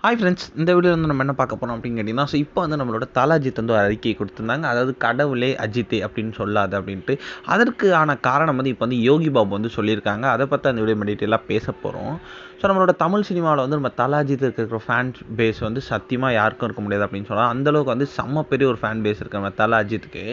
Hi friends, இந்த வீடியோவில் வந்து நம்ம என்ன பார்க்க போகிறோம் அப்படின்னு கேட்டிங்கன்னா, இப்போ வந்து நம்மளோட தல அஜித் வந்து ஒரு அறிக்கை கொடுத்துருந்தாங்க. அதாவது கடவுளே அஜித்தே அப்படின்னு சொல்லாது அப்படின்ட்டு. அதற்கான காரணம் வந்து இப்போ வந்து யோகி பாபு வந்து சொல்லியிருக்காங்க. அதை பற்றி அந்த வீடியோ டீட்டெயிலாக பேச போகிறோம். ஸோ நம்மளோட தமிழ் சினிமாவில் வந்து நம்ம தல அஜித் இருக்கிற ஃபேன் பேஸ் வந்து சத்தியமாக யாருக்கும் இருக்க முடியாது அப்படின்னு சொல்லலாம். அந்தளவுக்கு வந்து செம்ம பெரிய ஒரு ஃபேன் பேஸ் இருக்குது நம்ம தல அஜித்துக்கு.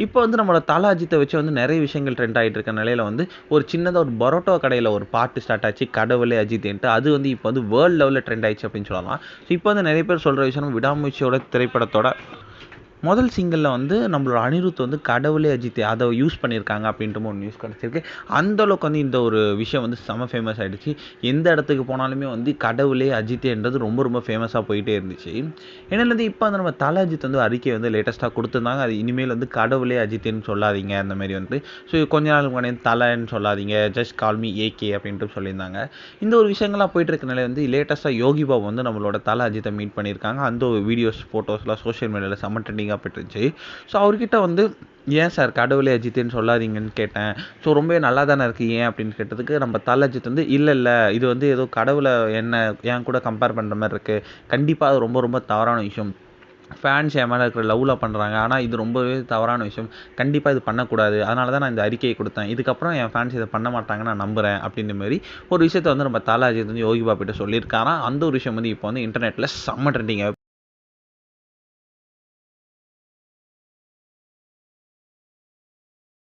இப்போ வந்து நம்மளோட தல அஜித்தை வச்சு வந்து நிறைய விஷயங்கள் ட்ரெண்ட் ஆகிட்டு இருக்க நிலையில் வந்து ஒரு சின்னதாக ஒரு பரோட்டா கடையில் ஒரு பாட்டு ஸ்டார்ட் ஆச்சு, கடவுளே அஜித்தேன்ட்டு. அது வந்து இப்போ வந்து வேர்ல்டு லெவலில் ட்ரெண்ட் ஆயிடுச்சு அப்படின்னு சொல்லலாம். ஸோ இப்போ வந்து நிறைய பேர் சொல்கிற விஷயம், விடாமுயற்சியோட திரைப்படத்தோட முதல் சிங்கிளில் வந்து நம்மளோட அனிருத் வந்து கடவுளே அஜித்தே அதை யூஸ் பண்ணியிருக்காங்க அப்படின்ட்டு ஒரு நியூஸ் கிடச்சிருக்கு. அந்தளவுக்கு வந்து இந்த ஒரு விஷயம் வந்து செம ஃபேமஸ் ஆகிடுச்சு. எந்த இடத்துக்கு போனாலுமே வந்து கடவுளே அஜித்தேன்றது ரொம்ப ரொம்ப ஃபேமஸாக போயிட்டே இருந்துச்சு. என்னலேருந்து இப்போ வந்து நம்ம தல அஜித் வந்து அறிக்கை வந்து லேட்டஸ்ட்டாக கொடுத்துருந்தாங்க. அது இனிமேல் வந்து கடவுளே அஜித்தேன்னு சொல்லாதீங்க அந்த மாதிரி வந்து. ஸோ கொஞ்ச நாள் முன்னாடி தலைன்னு சொல்லாதீங்க, ஜஸ்ட் கால் மீ ஏகே அப்படின்ட்டு சொல்லியிருந்தாங்க. இந்த ஒரு விஷயங்கள்லாம் போயிட்டு இருக்க நிலை வந்து லேட்டஸ்ட்டாக யோகி பாபு வந்து நம்மளோட தல அஜித்தை மீட் பண்ணியிருக்காங்க. அந்த ஒரு வீடியோஸ் ஃபோட்டோஸ்லாம் சோஷியல் மீடியாவில் செம்ம ட்ரெண்டிங்காக போயிட்டுருந்துச்சு. ஸோ அவர்கிட்ட வந்து ஏன் சார் கடவுளே அஜித்துன்னு சொல்லாதீங்கன்னு கேட்டேன். ஸோ ரொம்பவே நல்லா தானே இருக்குது, ஏன் அப்படின்னு கேட்டதுக்கு நம்ம தல அஜித் வந்து இல்லை இது வந்து ஏதோ கடவுளை என்ன என் கூட கம்பேர் பண்ணுற மாதிரி இருக்குது, கண்டிப்பாக அது ரொம்ப ரொம்ப தவறான விஷயம், ஃபேன்ஸ் என் மேலே இருக்கிற லவ்வில் பண்ணுறாங்க, ஆனால் இது ரொம்பவே தவறான விஷயம், கண்டிப்பாக இது பண்ணக்கூடாது, அதனால தான் நான் இந்த அறிக்கையை கொடுத்தேன், இதுக்கப்புறம் என் ஃபேன்ஸ் இதை பண்ண மாட்டாங்கன்னு நான் நம்புகிறேன் அப்படின்ற மாதிரி ஒரு விஷயத்தை வந்து நம்ம தல அஜித் வந்து யோகி பாபு கிட்ட சொல்லியிருக்காராம். அந்த ஒரு விஷயம் வந்து இப்போ வந்து இன்டர்நெட்டில் செம்ம ட்ரெண்டிங்காக